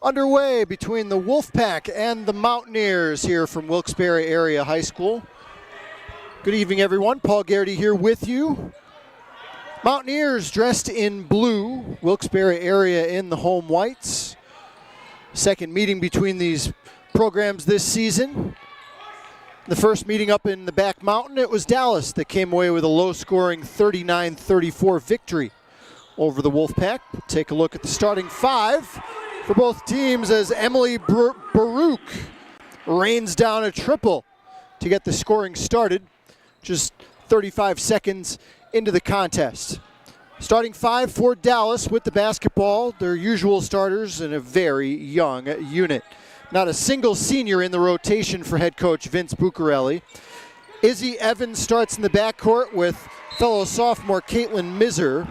Underway between the Wolfpack and the Mountaineers here from Wilkes-Barre Area High School. Good evening, everyone. Paul Garrity here with you. Mountaineers dressed in blue, Wilkes-Barre area in the home whites. Second meeting between these programs this season. The first meeting up in the back mountain, it was Dallas that came away with a low-scoring 39-34 victory over the Wolfpack. Take a look at the starting five for both teams as Emily Baruch rains down a triple to get the scoring started just 35 seconds into the contest. Starting five for Dallas with the basketball, their usual starters and a very young unit. Not a single senior in the rotation for head coach Vince Buccarelli. Izzy Evans starts in the backcourt with fellow sophomore Caitlin Miser.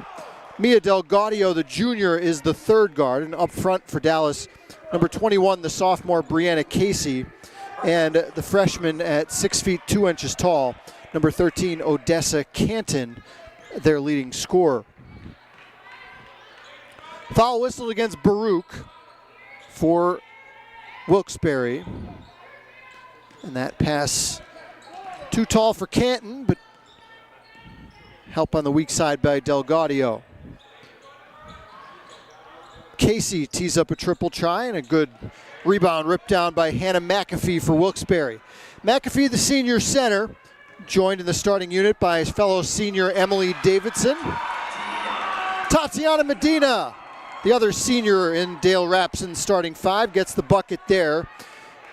Mia Del Gaudio, the junior, is the third guard, and up front for Dallas, number 21, the sophomore Brianna Casey, and the freshman at 6 feet 2 inches tall, number 13, Odessa Canton, their leading scorer. Foul whistled against Baruch for Wilkes-Barre, and that pass too tall for Canton, but help on the weak side by Del Gaudio. Casey tees up a triple try and a good rebound ripped down by Hannah McAfee for Wilkes-Barre. McAfee, the senior center, joined in the starting unit by his fellow senior Emily Davidson. Tatiana Medina, the other senior in Dale Rapson's starting five, gets the bucket there.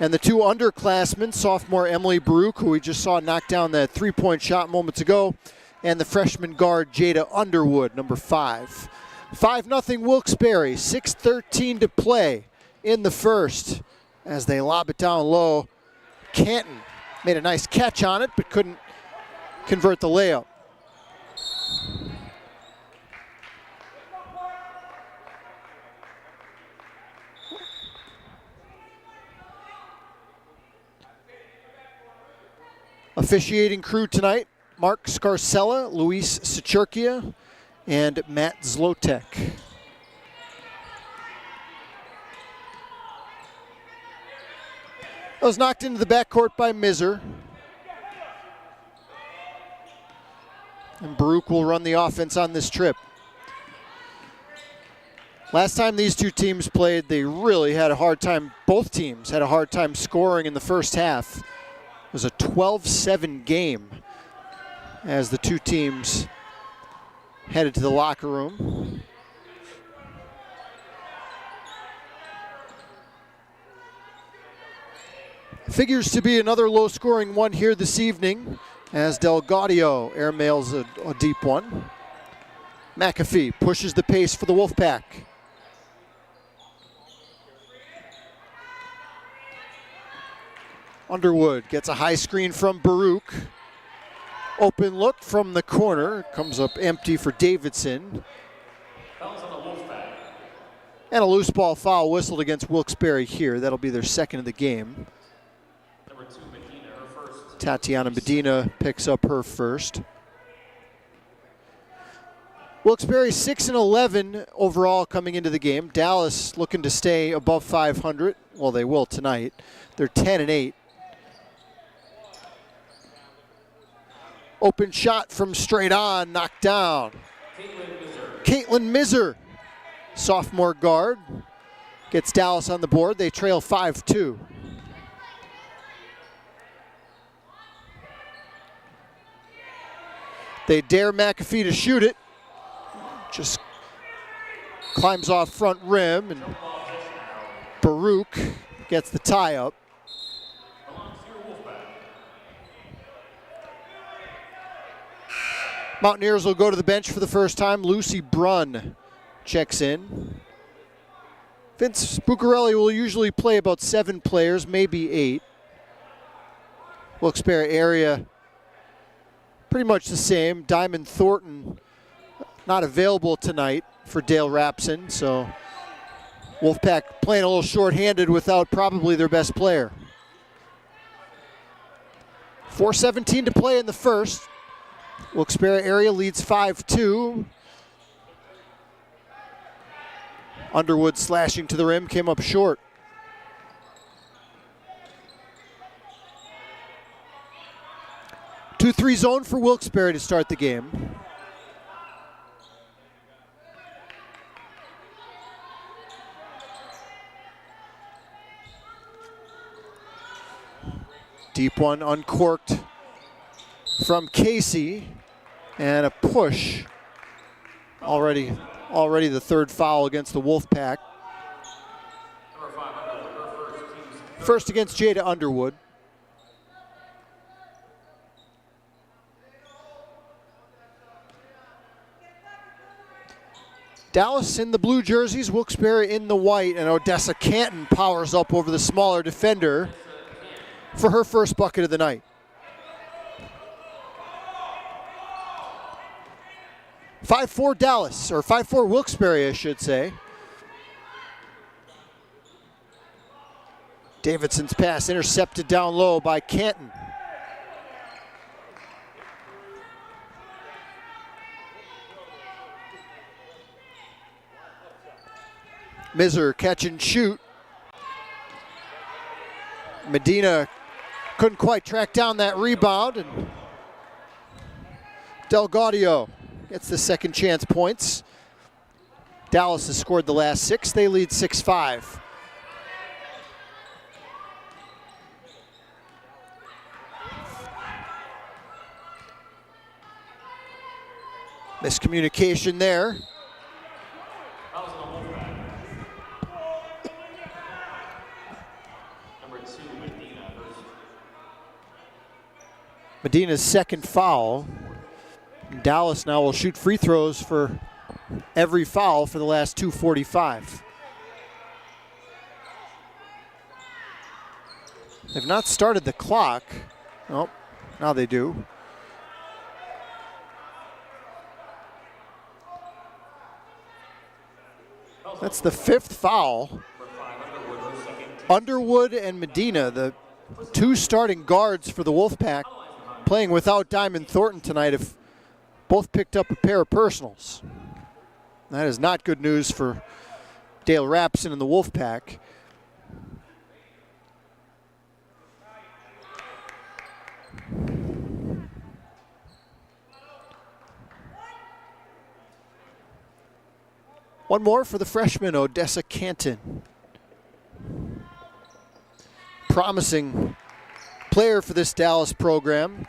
And the two underclassmen, sophomore Emily Baruch, who we just saw knock down that three-point shot moments ago, and the freshman guard Jada Underwood, number 5. 5-0 Wilkes-Barre, 6:13 to play in the first as they lob it down low. Canton made a nice catch on it but couldn't convert the layup. Officiating crew tonight, Mark Scarcella, Luis Sechurkia, and Matt Zlotek. That was knocked into the backcourt by Miser. And Baruch will run the offense on this trip. Last time these two teams played, they really had a hard time, both teams had a hard time scoring in the first half. It was a 12-7 game as the two teams headed to the locker room. Figures to be another low-scoring one here this evening as Del Gaudio airmails a deep one. McAfee pushes the pace for the Wolfpack. Underwood gets a high screen from Baruch. Open look from the corner, comes up empty for Davidson. And a loose ball foul whistled against Wilkes-Barre here. That'll be their second of the game. Number 2, Medina, her first. Tatiana Medina picks up her first. Wilkes-Barre 6-11 overall coming into the game. Dallas looking to stay above 500. Well, they will tonight. They're 10-8. Open shot from straight on, knocked down. Caitlin Miser, sophomore guard, gets Dallas on the board. They trail 5-2. They dare McAfee to shoot it. Just climbs off front rim, and Baruch gets the tie up. Mountaineers will go to the bench for the first time. Lucy Brunn checks in. Vince Buccarelli will usually play about 7 players, maybe 8. Wilkes-Barre area pretty much the same. Diamond Thornton not available tonight for Dale Rapson, so Wolfpack playing a little short-handed without probably their best player. 4:17 to play in the first. Wilkes-Barre area leads 5-2. Underwood slashing to the rim, came up short. Two-three zone for Wilkes-Barre to start the game. Deep one uncorked from Casey, and a push. Already the third foul against the Wolfpack. First against Jada Underwood. Dallas in the blue jerseys, Wilkes-Barre in the white, and Odessa Canton powers up over the smaller defender for her first bucket of the night. (5-4) Dallas, or 5-4 Wilkes-Barre, I should say. Davidson's pass intercepted down low by Canton. Miser catch and shoot. Medina couldn't quite track down that rebound, and Delgaudio gets the second chance points. Dallas has scored the last 6. They lead 6-5. Miscommunication there. Medina's second foul. Dallas now will shoot free throws for every foul for the last 2:45. They've not started the clock. Oh, now they do. That's the 5th foul. Underwood and Medina, the two starting guards for the Wolfpack, playing without Diamond Thornton tonight, have both picked up a pair of personals. That is not good news for Dale Rapson and the Wolfpack. One more for the freshman, Odessa Canton. Promising player for this Dallas program.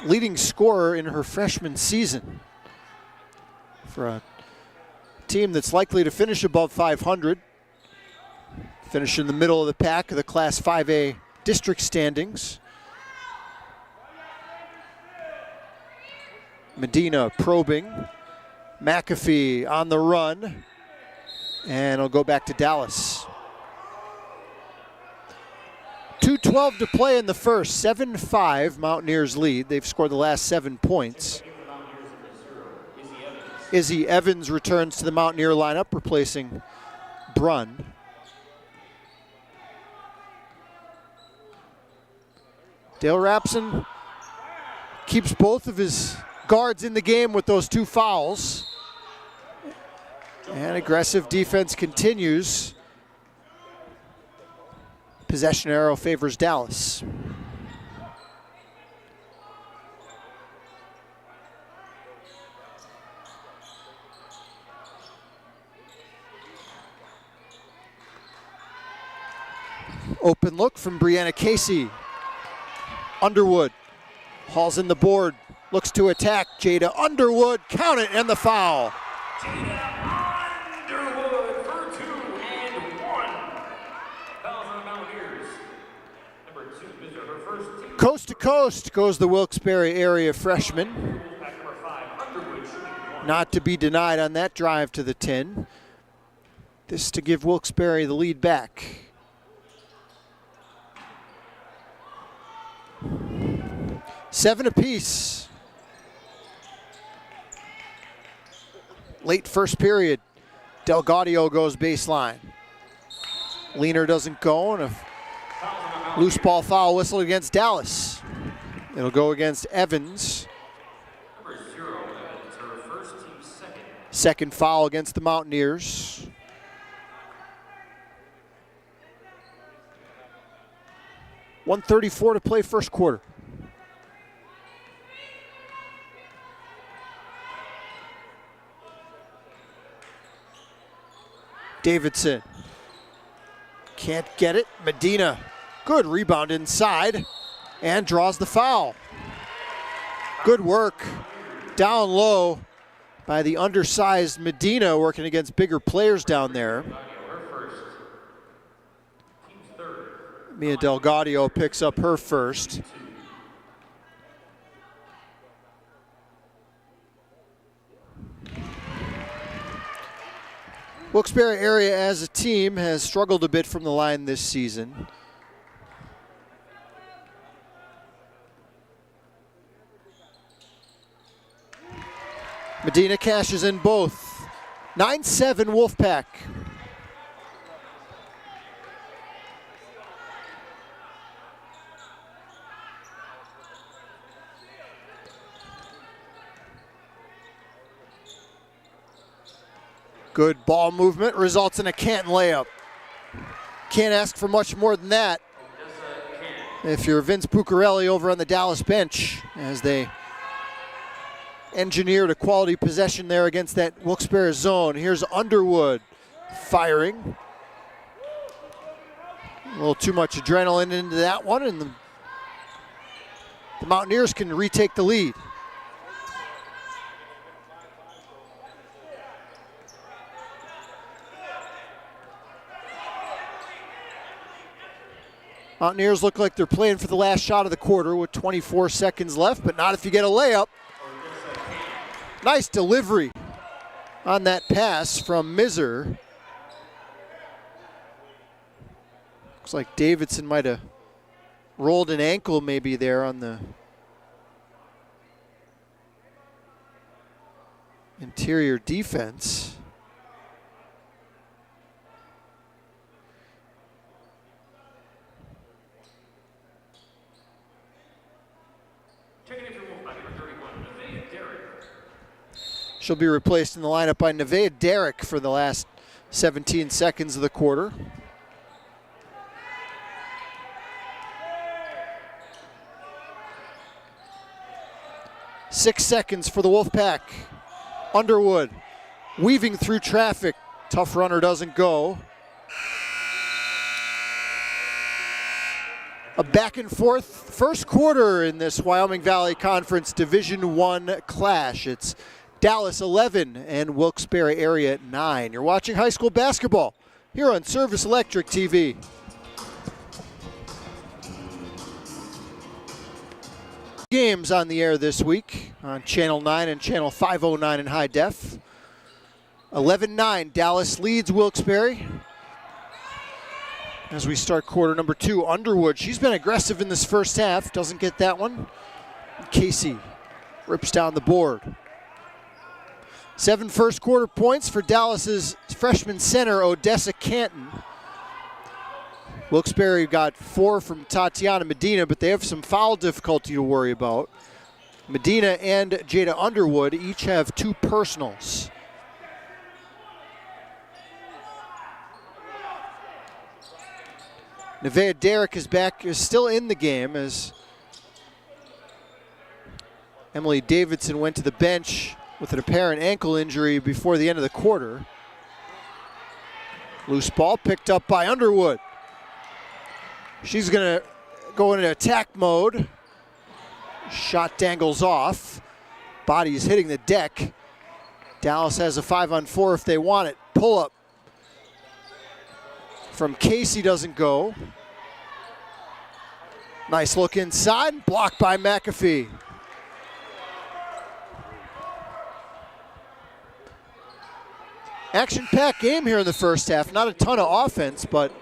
Leading scorer in her freshman season for a team that's likely to finish above 500. Finish in the middle of the pack of the Class 5A district standings. Medina probing. McAfee on the run. And it'll go back to Dallas. 2:12 to play in the first. 7-5 Mountaineers lead. They've scored the last 7 points. Izzy Evans returns to the Mountaineer lineup, replacing Brunn. Dale Rapson keeps both of his guards in the game with those 2 fouls. And aggressive defense continues. Possession arrow favors Dallas. Open look from Brianna Casey. Underwood hauls in the board, looks to attack. Jada Underwood, count it, and the foul. Coast to coast goes the Wilkes-Barre area freshman. Not to be denied on that drive to the 10. This to give Wilkes-Barre the lead back. Seven apiece. Late first period. Delgaudio goes baseline. Leaner doesn't go, and a loose ball foul whistle against Dallas. It'll go against Evans. Second foul against the Mountaineers. .134 to play first quarter. Davidson can't get it. Medina, good rebound inside and draws the foul. Good work down low by the undersized Medina, working against bigger players down there. Mia Delgadio picks up her first. Wilkes-Barre area as a team has struggled a bit from the line this season. Medina cashes in both. 9-7 Wolfpack. Good ball movement results in a Canton layup. Can't ask for much more than that if you're Vince Puccarelli over on the Dallas bench, as they engineered a quality possession there against that Wilkes-Barre zone. Here's Underwood firing. A little too much adrenaline into that one, and the Mountaineers can retake the lead. Mountaineers look like they're playing for the last shot of the quarter with 24 seconds left, but not if you get a layup. Nice delivery on that pass from Miser. Looks like Davidson might have rolled an ankle maybe there on the interior defense. She'll be replaced in the lineup by Nevaeh Derrick for the last 17 seconds of the quarter. Six seconds for the Wolfpack. Underwood weaving through traffic. Tough runner doesn't go. A back and forth first quarter in this Wyoming Valley Conference Division I clash. It's Dallas 11 and Wilkes-Barre area 9. You're watching high school basketball here on Service Electric TV. Games on the air this week on Channel 9 and Channel 509 in high def. 11-9, Dallas leads Wilkes-Barre. As we start quarter number 2, Underwood, she's been aggressive in this first half, doesn't get that one. Casey rips down the board. 7 first quarter points for Dallas's freshman center, Odessa Canton. Wilkes-Barre got 4 from Tatiana Medina, but they have some foul difficulty to worry about. Medina and Jada Underwood each have 2 personals. Nevaeh Derrick is still in the game as Emily Davidson went to the bench with an apparent ankle injury before the end of the quarter. Loose ball picked up by Underwood. She's going to go into attack mode. Shot dangles off. Body's hitting the deck. Dallas has a 5-on-4 if they want it. Pull up from Casey doesn't go. Nice look inside, blocked by McAfee. Action-packed game here in the first half. Not a ton of offense, but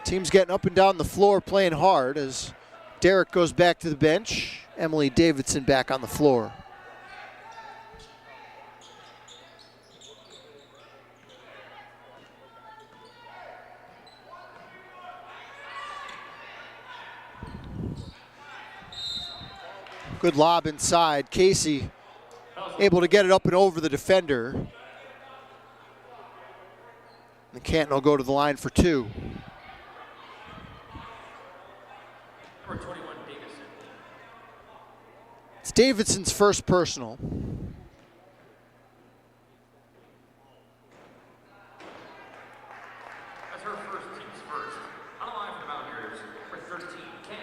teams getting up and down the floor playing hard as Derrick goes back to the bench. Emily Davidson back on the floor. Good lob inside. Casey able to get it up and over the defender. And Canton will go to the line for two. Number 21, Davidson. It's Davidson's first personal. That's her first, team's first. On the line for the Mountaineers, number 13, Ken.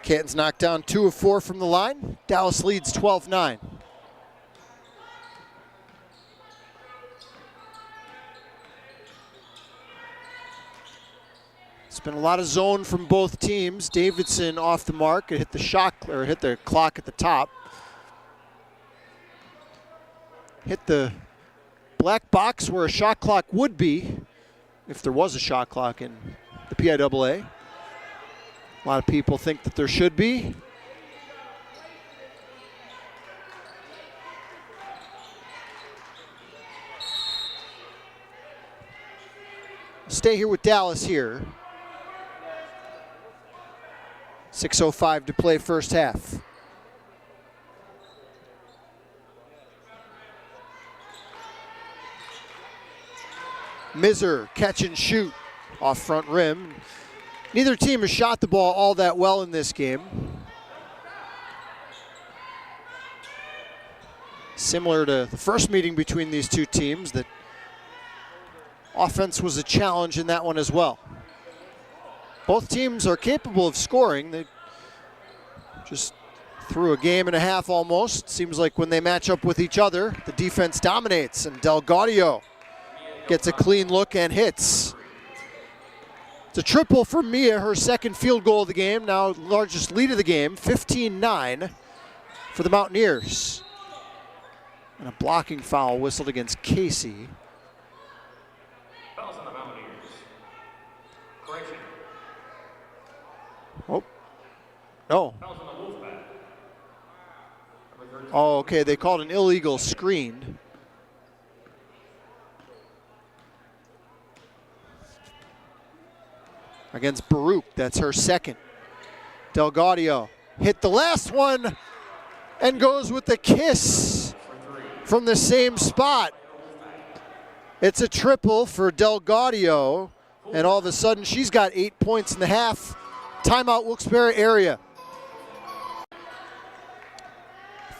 Canton's knocked down 2 of 4 from the line. Dallas leads 12-9. It's been a lot of zone from both teams. Davidson off the mark. It hit the hit the clock at the top. Hit the black box where a shot clock would be if there was a shot clock in the PIAA. A lot of people think that there should be. Stay here with Dallas here. 6:05 to play first half. Miser catch and shoot off front rim. Neither team has shot the ball all that well in this game. Similar to the first meeting between these two teams, that offense was a challenge in that one as well. Both teams are capable of scoring. They just through a game and a half almost. Seems like when they match up with each other, the defense dominates, and Delgadio gets a clean look and hits. It's a triple for Mia, her second field goal of the game, now largest lead of the game, 15-9 for the Mountaineers. And a blocking foul whistled against Casey. Fouls on the Mountaineers. Correction. Oh, no. Fouls on the Wolfpack. Number 13. Oh, okay, they called an illegal screen. Against Baruch, that's her second. Delgadio hit the last one and goes with the kiss from the same spot. It's a triple for Delgadio, and all of a sudden she's got 8 points in the half. Timeout, Wilkes-Barre area.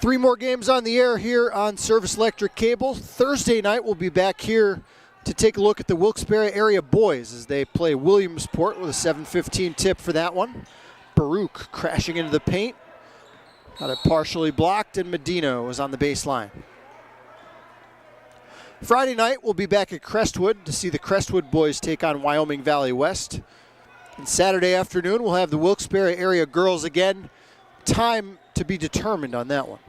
3 more games on the air here on Service Electric Cable. Thursday night we'll be back here to take a look at the Wilkes-Barre area boys as they play Williamsport with a 7:15 tip for that one. Baruch crashing into the paint. Got it partially blocked, and Medina was on the baseline. Friday night, we'll be back at Crestwood to see the Crestwood boys take on Wyoming Valley West. And Saturday afternoon, we'll have the Wilkes-Barre area girls again. Time to be determined on that one.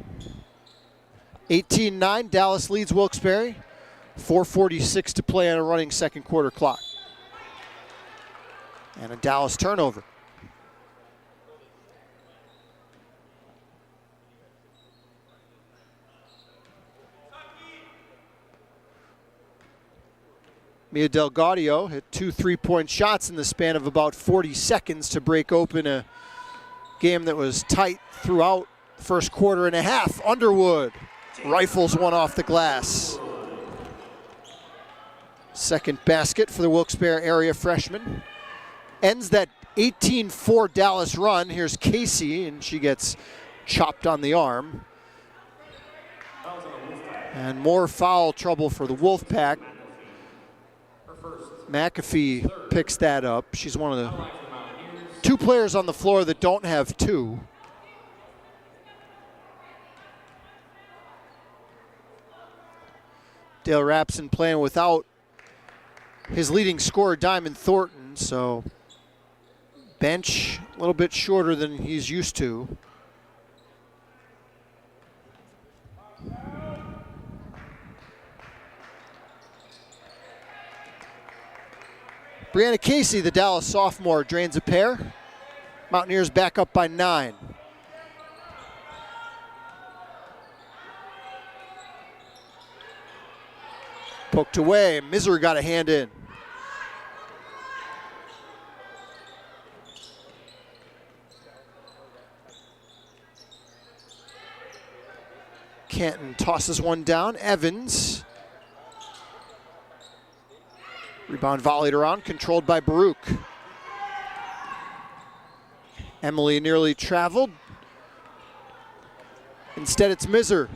18-9, Dallas leads Wilkes-Barre. 4:46 to play on a running second quarter clock. And a Dallas turnover. Mia Delgadio hit 2 3-point shots in the span of about 40 seconds to break open a game that was tight throughout the first quarter and a half. Underwood rifles one off the glass. Second basket for the Wilkes-Barre area freshman. Ends that 18-4 Dallas run. Here's Casey, and she gets chopped on the arm. And more foul trouble for the Wolfpack. McAfee picks that up. She's one of the 2 players on the floor that don't have 2. Dale Rapson playing without his leading scorer, Diamond Thornton, so bench a little bit shorter than he's used to. Brianna Casey, the Dallas sophomore, drains a pair. Mountaineers back up by 9. Poked away, Misery got a hand in. Canton tosses one down. Evans. Rebound volleyed around, controlled by Baruch. Emily nearly traveled. Instead, it's Miser.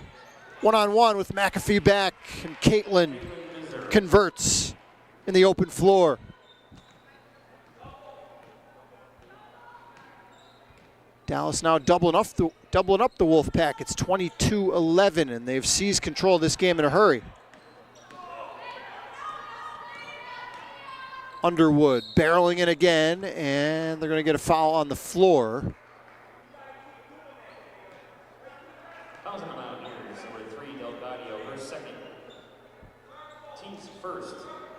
One-on-one with McAfee back, and Caitlin converts in the open floor. Dallas now doubling up the Wolfpack. It's 22-11, and they've seized control of this game in a hurry. Underwood barreling in again, and they're going to get a foul on the floor.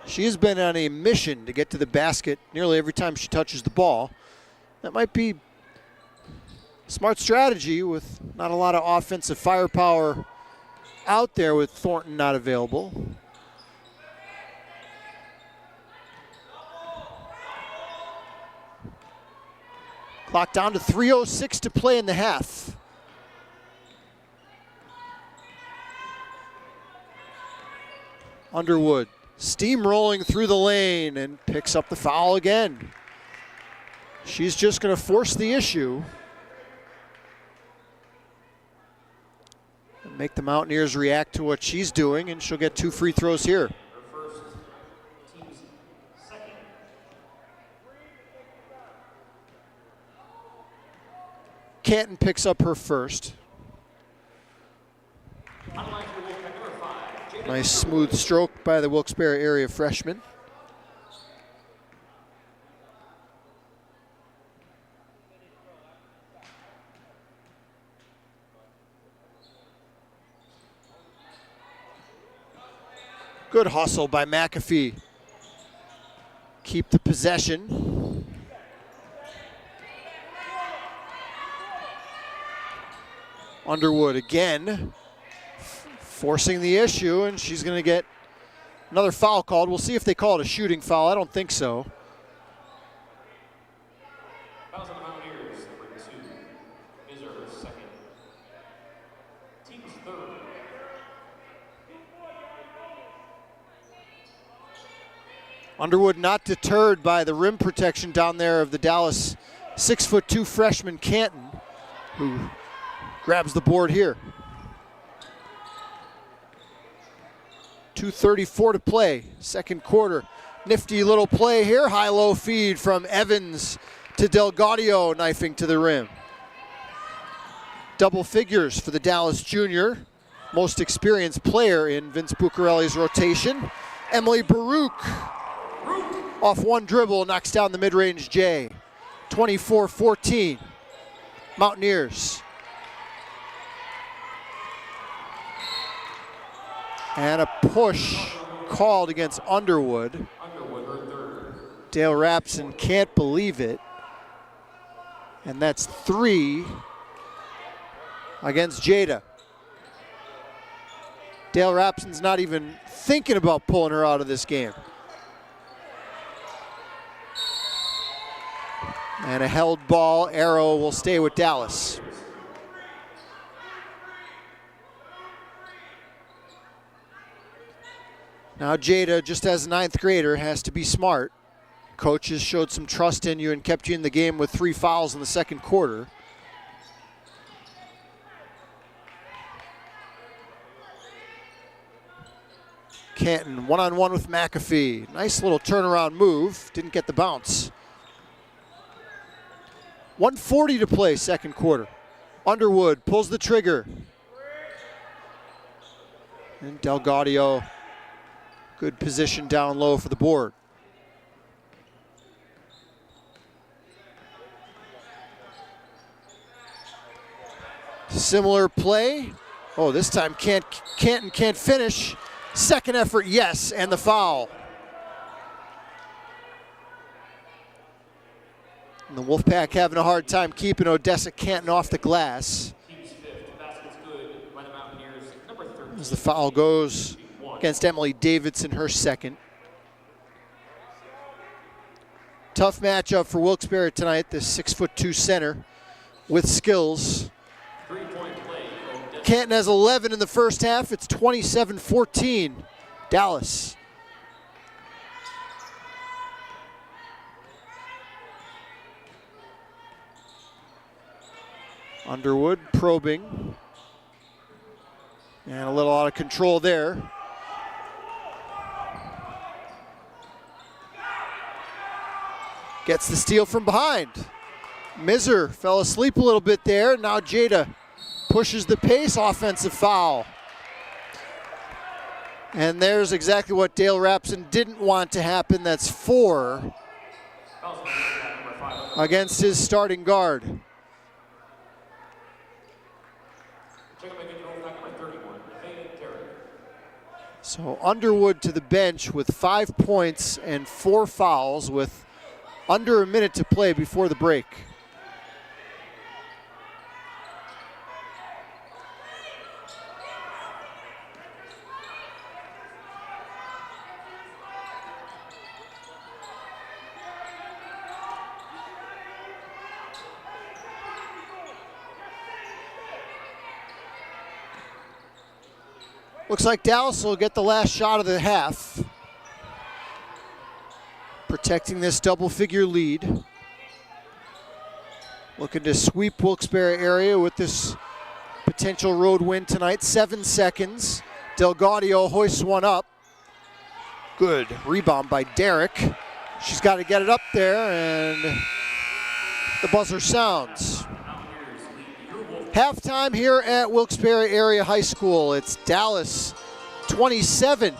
She has been on a mission to get to the basket nearly every time she touches the ball. That might be smart strategy with not a lot of offensive firepower out there with Thornton not available. Clock down to 3:06 to play in the half. Underwood steamrolling through the lane and picks up the foul again. She's just going to force the issue and make the Mountaineers react to what she's doing, and she'll get 2 free throws here. Canton picks up her first. Nice smooth stroke by the Wilkes-Barre area freshman. Good hustle by McAfee. Keep the possession. Underwood again, forcing the issue, and she's going to get another foul called. We'll see if they call it a shooting foul. I don't think so. Fouls on the Mountaineers, number 2. Miser, second. Team's third. Underwood not deterred by the rim protection down there of the Dallas 6'2" freshman Canton, who grabs the board here. 2:34 to play, second quarter. Nifty little play here, high-low feed from Evans to Delgadio, knifing to the rim. Double figures for the Dallas junior, most experienced player in Vince Buccarelli's rotation. Emily Baruch, off one dribble, knocks down the mid-range J. 24-14, Mountaineers. And a push called against Underwood. Dale Rapson can't believe it. And that's 3 against Jada. Dale Rapson's not even thinking about pulling her out of this game. And a held ball, arrow will stay with Dallas. Now Jada, just as a 9th grader, has to be smart. Coaches showed some trust in you and kept you in the game with 3 fouls in the second quarter. Canton one-on-one with McAfee. Nice little turnaround move, didn't get the bounce. 1:40 to play, second quarter. Underwood pulls the trigger. And Delgadio, good position down low for the board. Similar play. Oh, this time Canton can't finish. Second effort, yes, and the foul. And the Wolfpack having a hard time keeping Odessa Canton off the glass. As the foul goes against Emily Davidson, her second. Tough matchup for Wilkes-Barre tonight, this 6'2" center with skills. 3-point play for Canton has 11 in the first half. It's 27-14, Dallas. Underwood probing. And a little out of control there. Gets the steal from behind. Miser fell asleep a little bit there. Now Jada pushes the pace, offensive foul. And there's exactly what Dale Rapson didn't want to happen. That's 4 against his starting guard. So Underwood to the bench with 5 points and 4 fouls with under a minute to play before the break. Looks like Dallas will get the last shot of the half, protecting this double-figure lead. Looking to sweep Wilkes-Barre area with this potential road win tonight. 7 seconds. Delgadio hoists one up. Good rebound by Derrick. She's got to get it up there, and the buzzer sounds. Halftime here at Wilkes-Barre Area High School. It's Dallas 27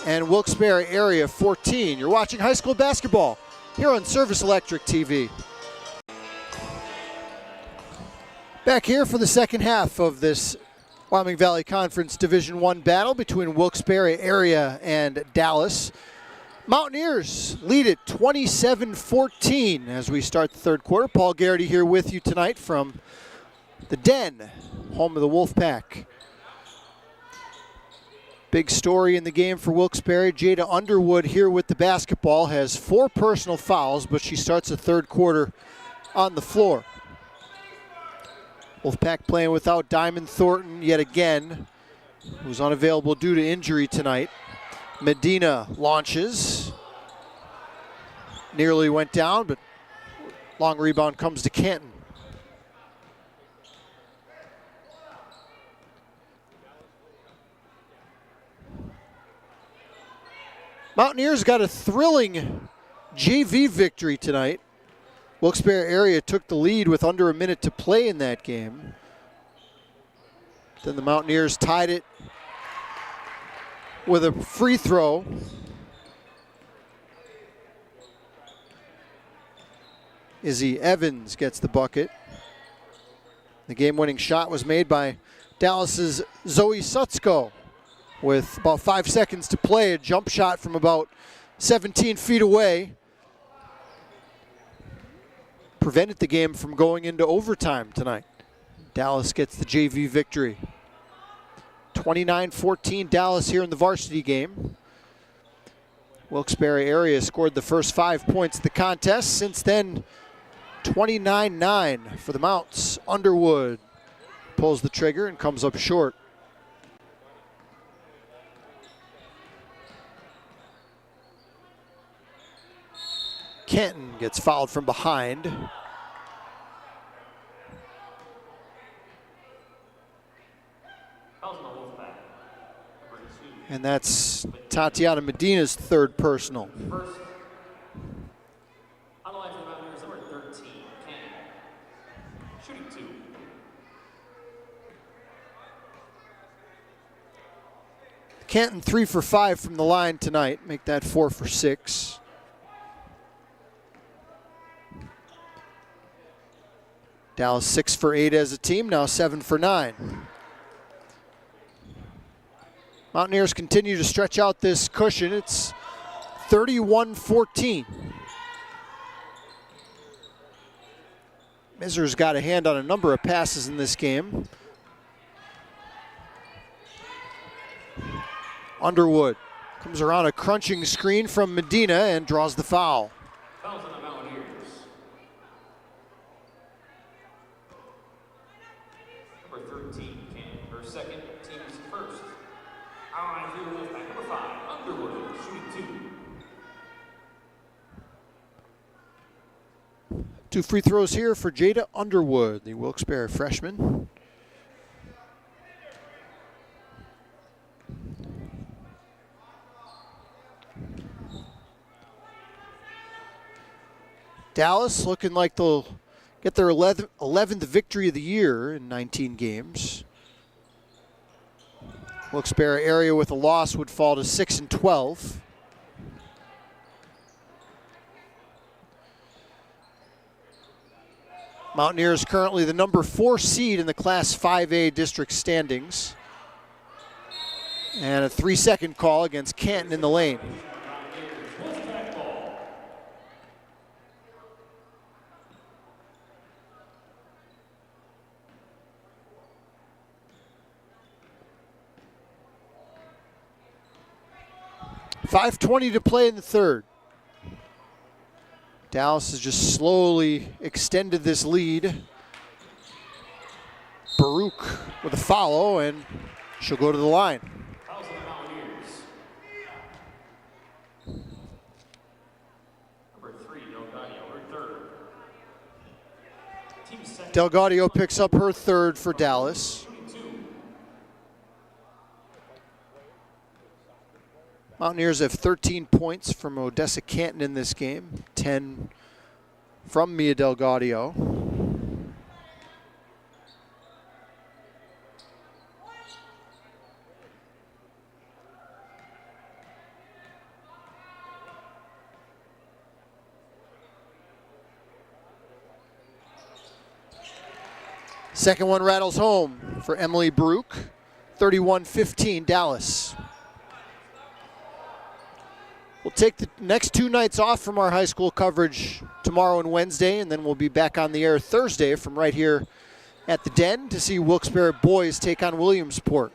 and Wilkes-Barre Area 14. You're watching high school basketball here on Service Electric TV. Back here for the second half of this Wyoming Valley Conference Division I battle between Wilkes-Barre Area and Dallas. Mountaineers lead it 27-14 as we start the third quarter. Paul Garrity here with you tonight from the Den, home of the Wolfpack. Big story in the game for Wilkes-Barre. Jada Underwood here with the basketball has 4 personal fouls, but she starts the third quarter on the floor. Wolfpack playing without Diamond Thornton yet again, who's unavailable due to injury tonight. Medina launches. Nearly went down, but long rebound comes to Canton. Mountaineers got a thrilling JV victory tonight. Wilkes-Barre Area took the lead with under a minute to play in that game. Then the Mountaineers tied it with a free throw. Izzy Evans gets the bucket. The game-winning shot was made by Dallas's Zoe Sutsko with about 5 seconds to play. A jump shot from about 17 feet away prevented the game from going into overtime tonight. Dallas gets the JV victory. 29-14 Dallas here in the varsity game. Wilkes-Barre Area scored the first 5 points of the contest. Since then, 29-9 for the Mounts. Underwood pulls the trigger and comes up short. Canton gets fouled from behind. And that's Tatiana Medina's third personal. First, on the line for the Mountaineers, number 13, Canton. Shooting 2. Canton 3 for 5 from the line tonight. Make that 4 for 6. Dallas 6 for 8 as a team, now 7 for 9. Mountaineers continue to stretch out this cushion. It's 31-14. Miser's got a hand on a number of passes in this game. Underwood comes around a crunching screen from Medina and draws the foul. Fouls on the Mountaineers. Number Number 13, Cannon. Her second, team's first. On the line for the Wolfpack, number 5, Underwood, shooting 2. 2 free throws here for Jada Underwood, the Wilkes-Barre freshman. Dallas looking like they'll get their 11th victory of the year in 19 games. Wilkes-Barre area with a loss would fall to 6-12. Mountaineers currently the number 4 seed in the Class 5A district standings. And a 3-second call against Canton in the lane. .5:20 to play in the third. Dallas has just slowly extended this lead. Baruch with a follow, and she'll go to the line. Number 3, Delgadio, her third. Team second. Delgadio picks up her third for Dallas. Mountaineers have 13 points from Odessa Canton in this game, 10 from Mia Delgadio. Second one rattles home for Emily Baruch, 31-15 Dallas. We'll take the next 2 nights off from our high school coverage tomorrow and Wednesday, and then we'll be back on the air Thursday from right here at the Den to see Wilkes-Barre boys take on Williamsport.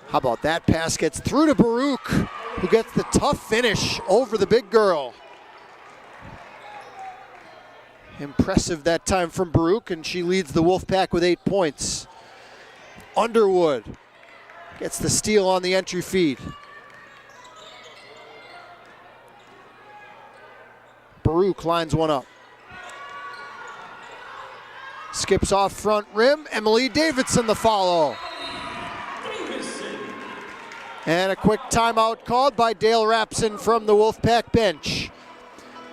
How about that pass gets through to Baruch, who gets the tough finish over the big girl. Impressive that time from Baruch, and she leads the Wolfpack with 8 points. Underwood gets the steal on the entry feed. Baruch lines one up. Skips off front rim. Emily Davidson the follow. And a quick timeout called by Dale Rapson from the Wolfpack bench.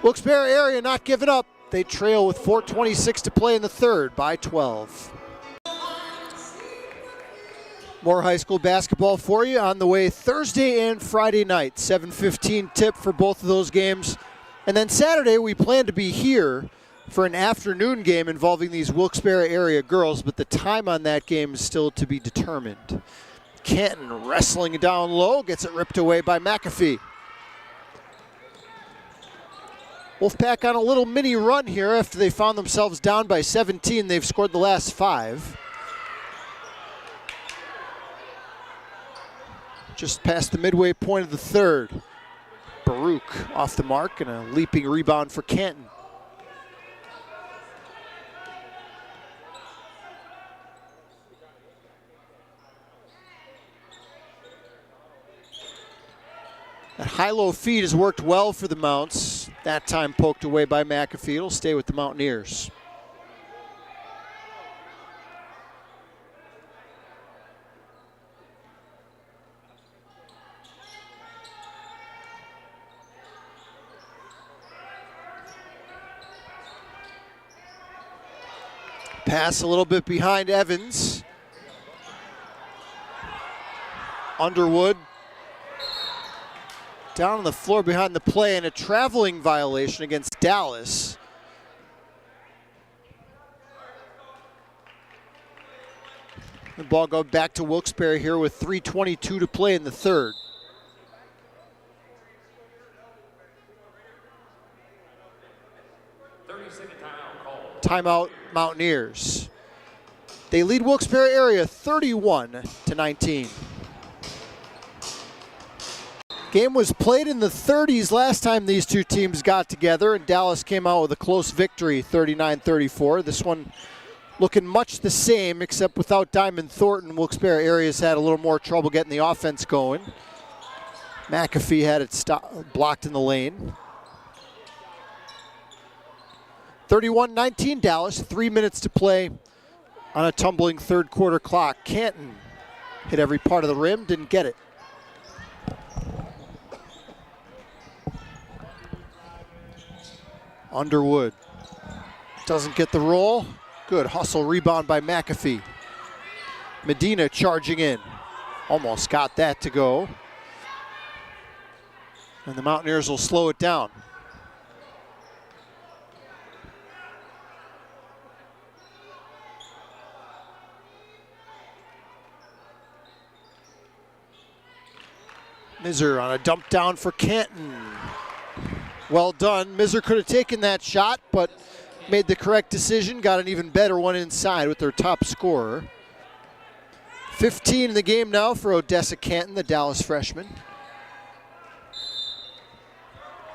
Wilkes-Barre area not giving up. They trail with 4:26 to play in the third by 12. More high school basketball for you on the way Thursday and Friday night. 7:15 tip for both of those games. And then Saturday, we plan to be here for an afternoon game involving these Wilkes-Barre area girls, but the time on that game is still to be determined. Canton wrestling down low, gets it ripped away by McAfee. Wolfpack on a little mini run here after they found themselves down by 17. They've scored the last 5. Just past the midway point of the third. Baruch off the mark and a leaping rebound for Canton. That high-low feed has worked well for the Mounts. That time poked away by McAfee. It'll stay with the Mountaineers. Pass a little bit behind Evans. Underwood down on the floor behind the play, and a traveling violation against Dallas. The ball goes back to Wilkes-Barre here with 3:22 to play in the third. Timeout Mountaineers. They lead Wilkes-Barre area 31-19. Game was played in the 30s last time these two teams got together, and Dallas came out with a close victory, 39-34. This one looking much the same, except without Diamond Thornton, Wilkes-Barre area's had a little more trouble getting the offense going. McAfee had it blocked in the lane. 31-19 Dallas, 3 minutes to play on a tumbling third quarter clock. Canton hit every part of the rim, didn't get it. Underwood doesn't get the roll. Good hustle rebound by McAfee. Medina charging in. Almost got that to go. And the Mountaineers will slow it down. Miser on a dump down for Canton. Well done. Miser could have taken that shot, but made the correct decision. Got an even better one inside with their top scorer. 15 in the game now for Odessa Canton, the Dallas freshman.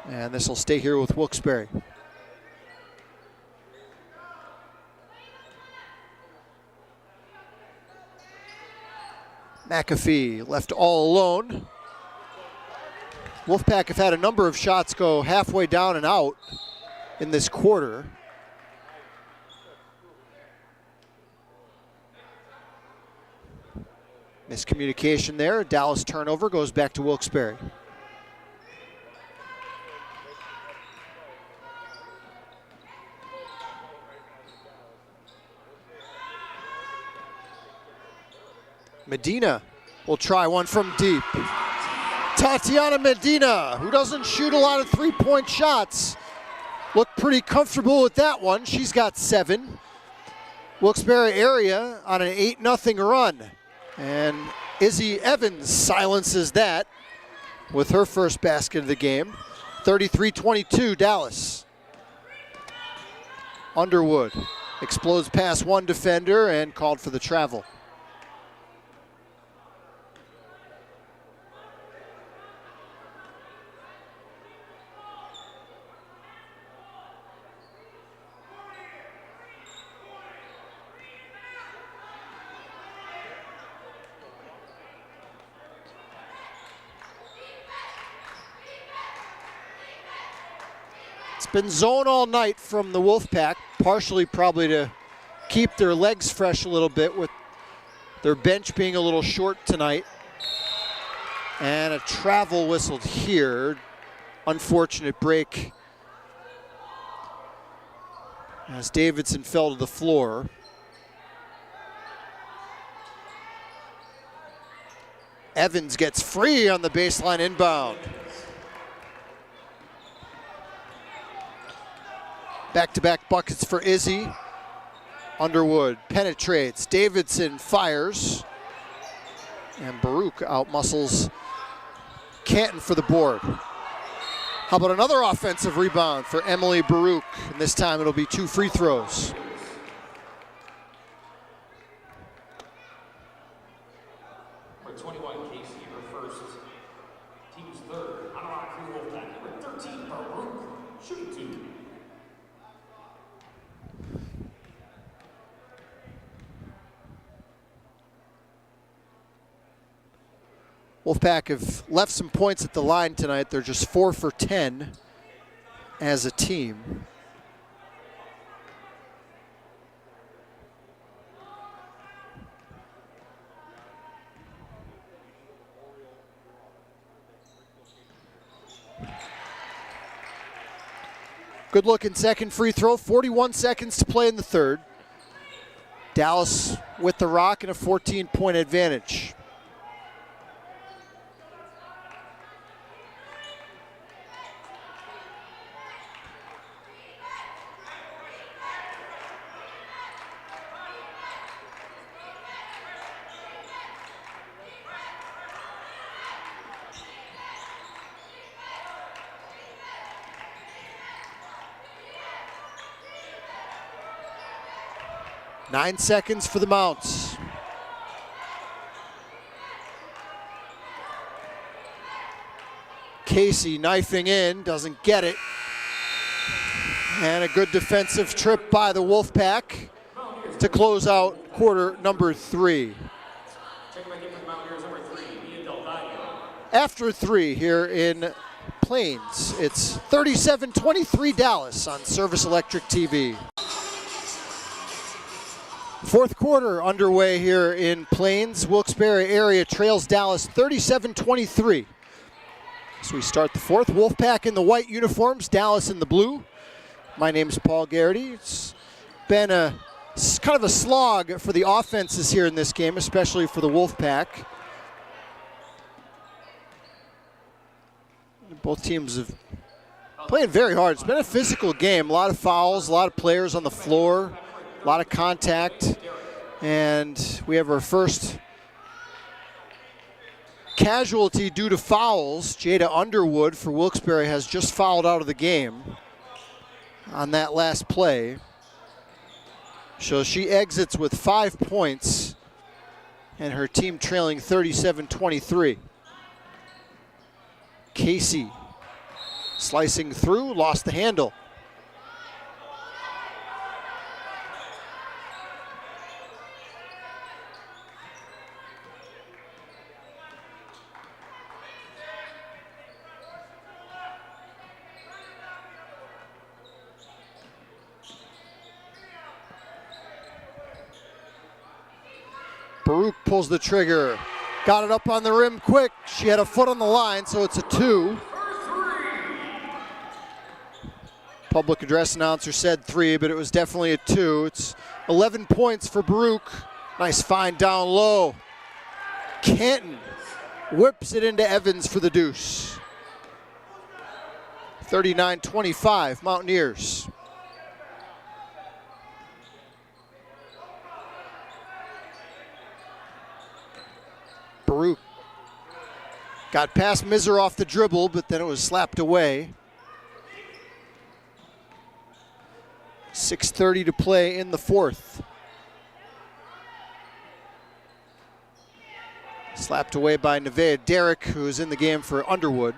And this will stay here with Wilkes-Barre. McAfee left all alone. Wolfpack have had a number of shots go halfway down and out in this quarter. Miscommunication there. Dallas turnover goes back to Wilkes-Barre. Medina will try one from deep. Tatiana Medina, who doesn't shoot a lot of three-point shots, looked pretty comfortable with that one. She's got 7. Wilkes-Barre area on an 8-0 run. And Izzy Evans silences that with her first basket of the game. 33-22 Dallas. Underwood explodes past one defender and called for the travel. It's been zone all night from the Wolfpack, partially probably to keep their legs fresh a little bit with their bench being a little short tonight. And a travel whistled here. Unfortunate break as Davidson fell to the floor. Evans gets free on the baseline inbound. Back-to-back buckets for Izzy. Underwood penetrates. Davidson fires. And Baruch outmuscles Canton for the board. How about another offensive rebound for Emily Baruch? And this time it'll be 2 free throws. Number 21, Casey, her first. Team's third. On the line for the Wolfpack. Number 13, Baruch, shooting 2. Wolfpack have left some points at the line tonight. They're just 4 for 10 as a team. Good looking second free throw. 41 seconds to play in the third. Dallas with the rock and a 14-point advantage. Nine seconds for the Mounts. Casey knifing in, doesn't get it. And a good defensive trip by the Wolfpack. to close out quarter number 3. Checking back in for the Mountaineers, number 3, Ian Del Valle. After 3 here in Plains, it's 37-23 Dallas on Service Electric TV. Fourth quarter underway here in Plains. Wilkes-Barre area trails Dallas 37-23. So we start the fourth. Wolfpack in the white uniforms, Dallas in the blue. My name is Paul Garrity. It's been kind of a slog for the offenses here in this game, especially for the Wolfpack. Both teams have playing very hard. It's been a physical game. A lot of fouls, a lot of players on the floor, a lot of contact. And we have our first casualty due to fouls. Jada Underwood for Wilkes-Barre has just fouled out of the game on that last play. So she exits with 5 points and her team trailing 37-23. Casey slicing through, lost the handle. Baruch pulls the trigger. Got it up on the rim quick. She had a foot on the line, so it's a 2. Public address announcer said 3, but it was definitely a 2. It's 11 points for Baruch. Nice find down low. Canton whips it into Evans for the deuce. 39-25 Mountaineers. Baruch got past Miser off the dribble, but then it was slapped away. 6:30 to play in the fourth. Slapped away by Nevaeh Derrick, who is in the game for Underwood.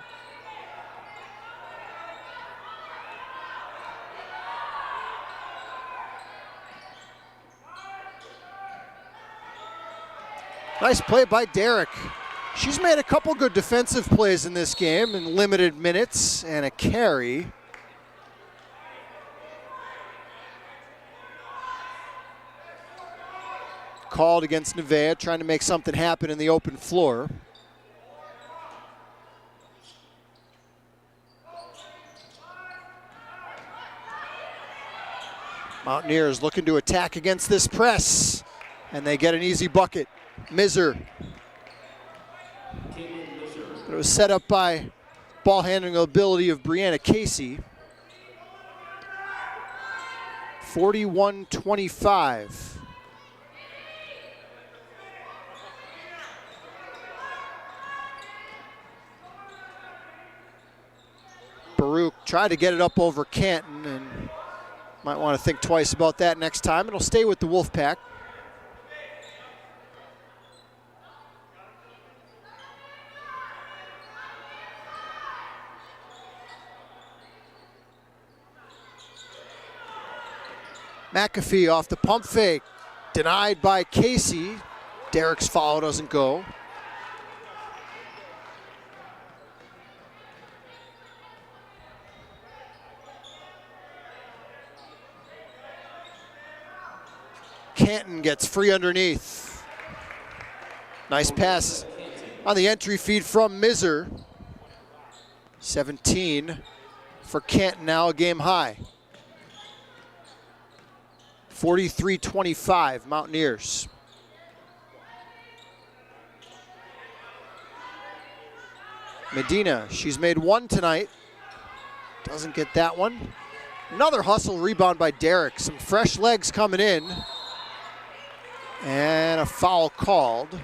Nice play by Derrick. She's made a couple good defensive plays in this game in limited minutes and a carry. Called against Nevaeh, trying to make something happen in the open floor. Mountaineers looking to attack against this press, and they get an easy bucket. Miser. It was set up by ball handling ability of Brianna Casey. 41-25. Baruch tried to get it up over Canton, and might want to think twice about that next time. It'll stay with the Wolfpack. McAfee off the pump fake, denied by Casey. Derrick's foul doesn't go. Canton gets free underneath. Nice pass on the entry feed from Miser. 17 for Canton, now a game high. 43-25 Mountaineers. Medina, she's made 1 tonight. Doesn't get that one. Another hustle rebound by Derrick. Some fresh legs coming in. And a foul called.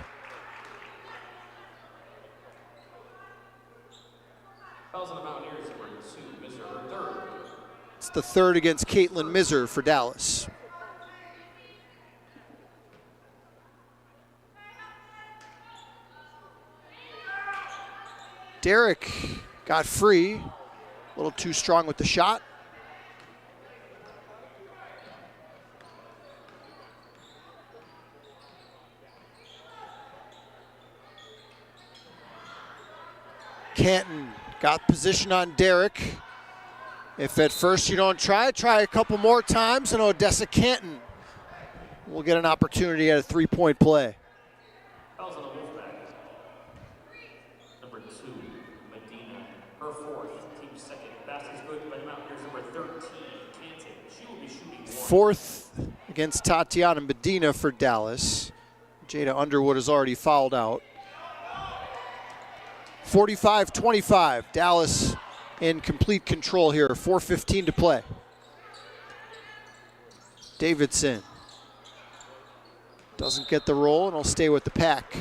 Fouls on the Mountaineers for 2, Miser, third. It's the third against Caitlin Miser for Dallas. Derrick got free, a little too strong with the shot. Canton got position on Derek. If at first you don't try a couple more times, and Odessa Canton will get an opportunity at a three-point play. Fouls on the Wolfpack. Number 2, Medina. Her fourth, team second. Basket's good by the Mountaineers. Number 13, Canton. She will be shooting 1. Fourth against Tatiana Medina for Dallas. Jada Underwood has already fouled out. 45-25. Dallas in complete control here. 4:15 to play. Davidson doesn't get the roll and will stay with the pack.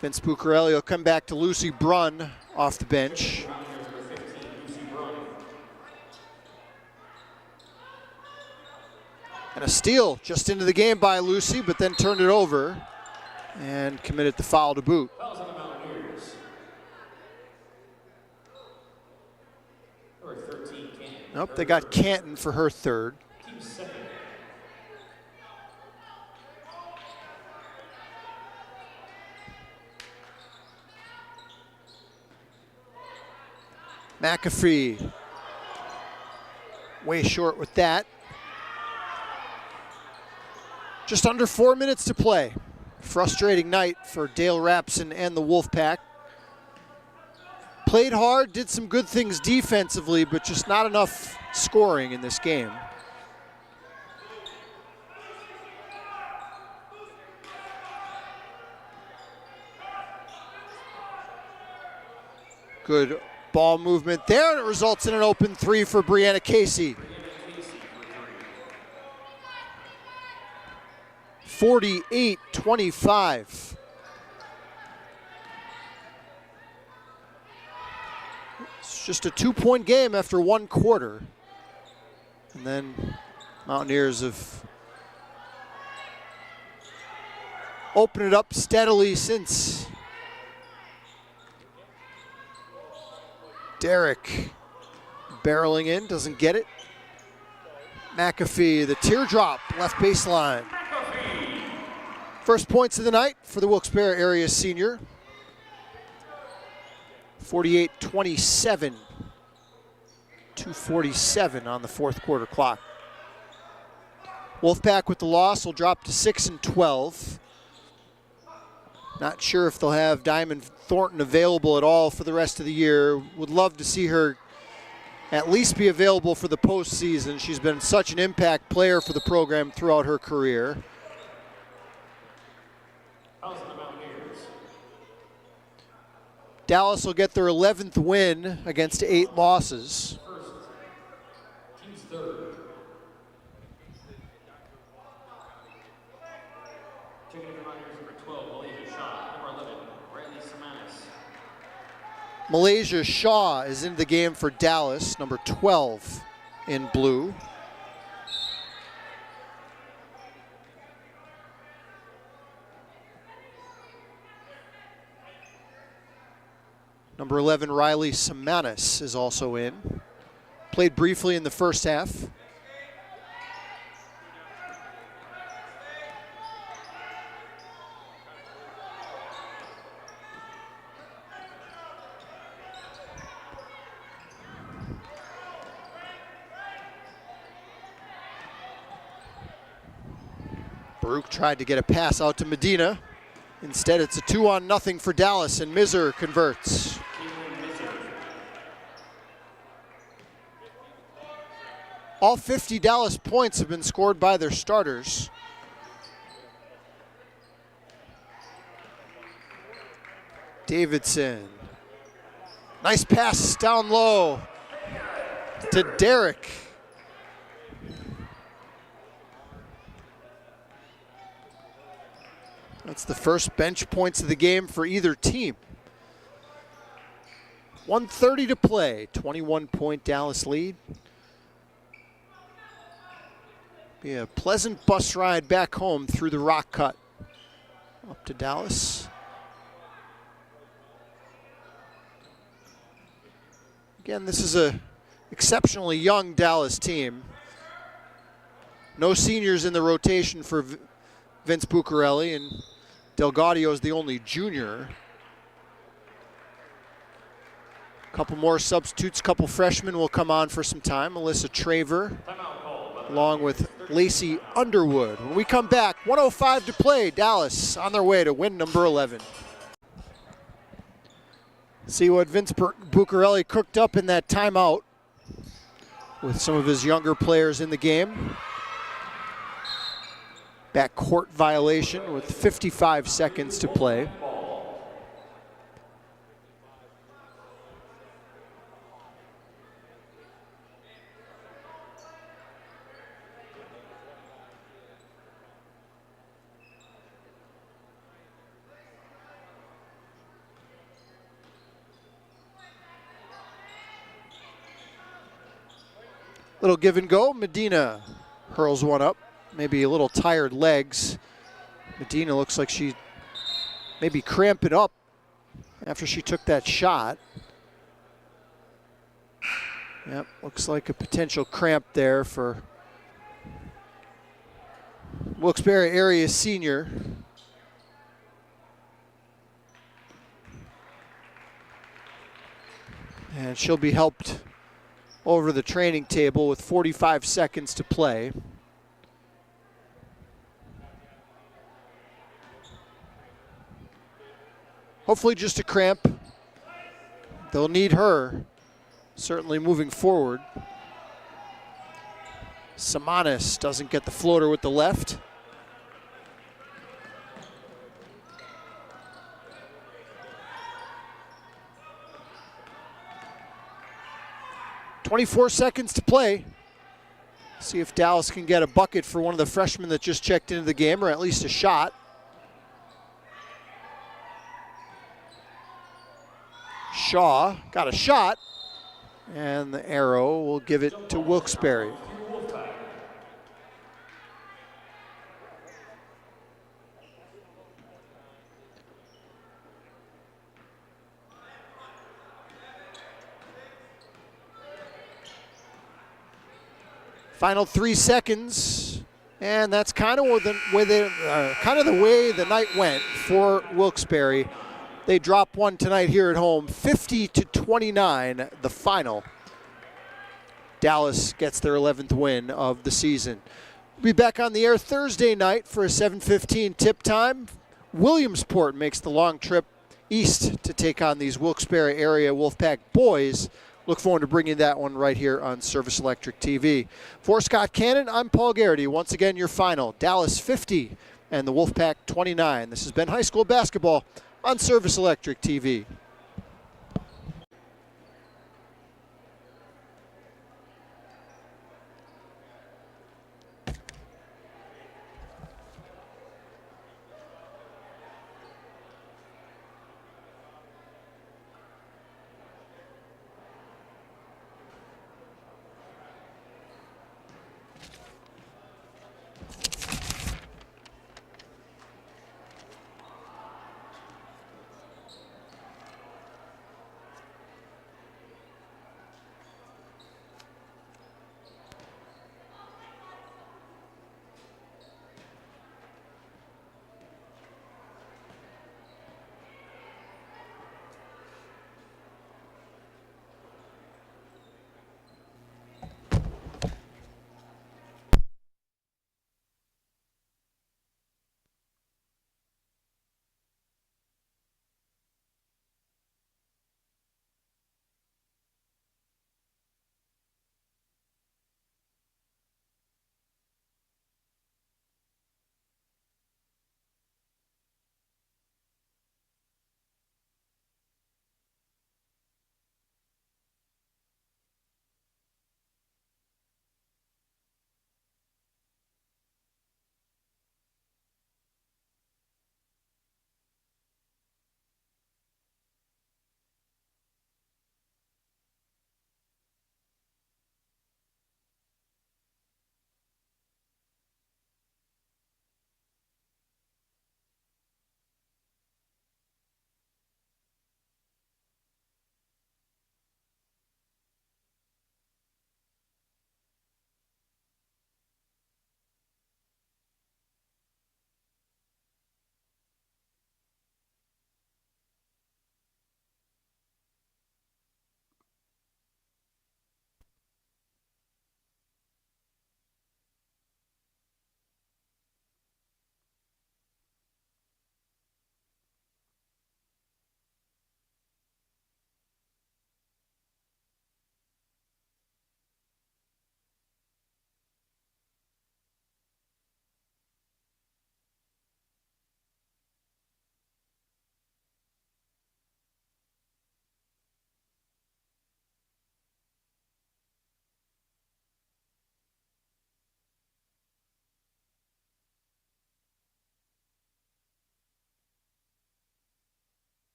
Vince Bucarelli will come back to Lucy Brunn off the bench. And a steal just into the game by Lucy, but then turned it over and committed the foul to boot. Fouls on the Mountaineers. Number 13, Canton. Nope, they got Canton for her third. Team second. McAfee way short with that. Just under 4 minutes to play. Frustrating night for Dale Rapson and the Wolfpack. Played hard, did some good things defensively, but just not enough scoring in this game. Good ball movement there, and it results in an open three for Brianna Casey. 48-25. It's just a 2-point game after one quarter. And then Mountaineers have opened it up steadily since. Derek barreling in, doesn't get it. McAfee, the teardrop, left baseline. First points of the night for the Wilkes-Barre area senior. 48-27. 2:47 on the fourth quarter clock. Wolfpack with the loss will drop to 6-12. Not sure if they'll have Diamond Thornton available at all for the rest of the year. Would love to see her at least be available for the postseason. She's been such an impact player for the program throughout her career. Dallas will get their 11th win against 8 losses. First, team's third. Checking in for Mountaineers, number 12, Malaysia Shaw. Number 11, Riley Samanis. Malaysia Shaw is in the game for Dallas, number 12 in blue. Number 11, Riley Samanis is also in. Played briefly in the first half. Baruch tried to get a pass out to Medina. Instead, it's a 2-on-0 for Dallas, and Miser converts. All 50 Dallas points have been scored by their starters. Davidson. Nice pass down low to Derek. That's the first bench points of the game for either team. 1:30 to play, 21-point Dallas lead. Be a pleasant bus ride back home through the rock cut up to Dallas. Again, this is a exceptionally young Dallas team. No seniors in the rotation for Vince Bucarelli, and Delgadio is the only junior. A couple more substitutes, couple freshmen will come on for some time. Alyssa Traver, along with Lacey Underwood. When we come back, 1:05 to play. Dallas on their way to win number 11. See what Vince Bucarelli cooked up in that timeout with some of his younger players in the game. Backcourt violation with 55 seconds to play. Little give and go. Medina hurls one up. Maybe a little tired legs. Medina looks like she maybe cramping up after she took that shot. Yep, looks like a potential cramp there for Wilkes-Barre area senior. And she'll be helped over the training table with 45 seconds to play. Hopefully just a cramp. They'll need her, certainly moving forward. Samanis doesn't get the floater with the left. .24 seconds to play. See if Dallas can get a bucket for one of the freshmen that just checked into the game, or at least a shot. Shaw got a shot, and the arrow will give it to Wilkes-Barre. Final 3 seconds, and that's kind of the way the night went for Wilkes-Barre. They drop one tonight here at home, 50-29, the final. Dallas gets their 11th win of the season. We'll be back on the air Thursday night for a 7:15 tip time. Williamsport makes the long trip east to take on these Wilkes-Barre area Wolfpack boys. Look forward to bringing that one right here on Service Electric TV. For Scott Cannon, I'm Paul Garrity. Once again, your final, Dallas 50 and the Wolfpack 29. This has been high school basketball on Service Electric TV.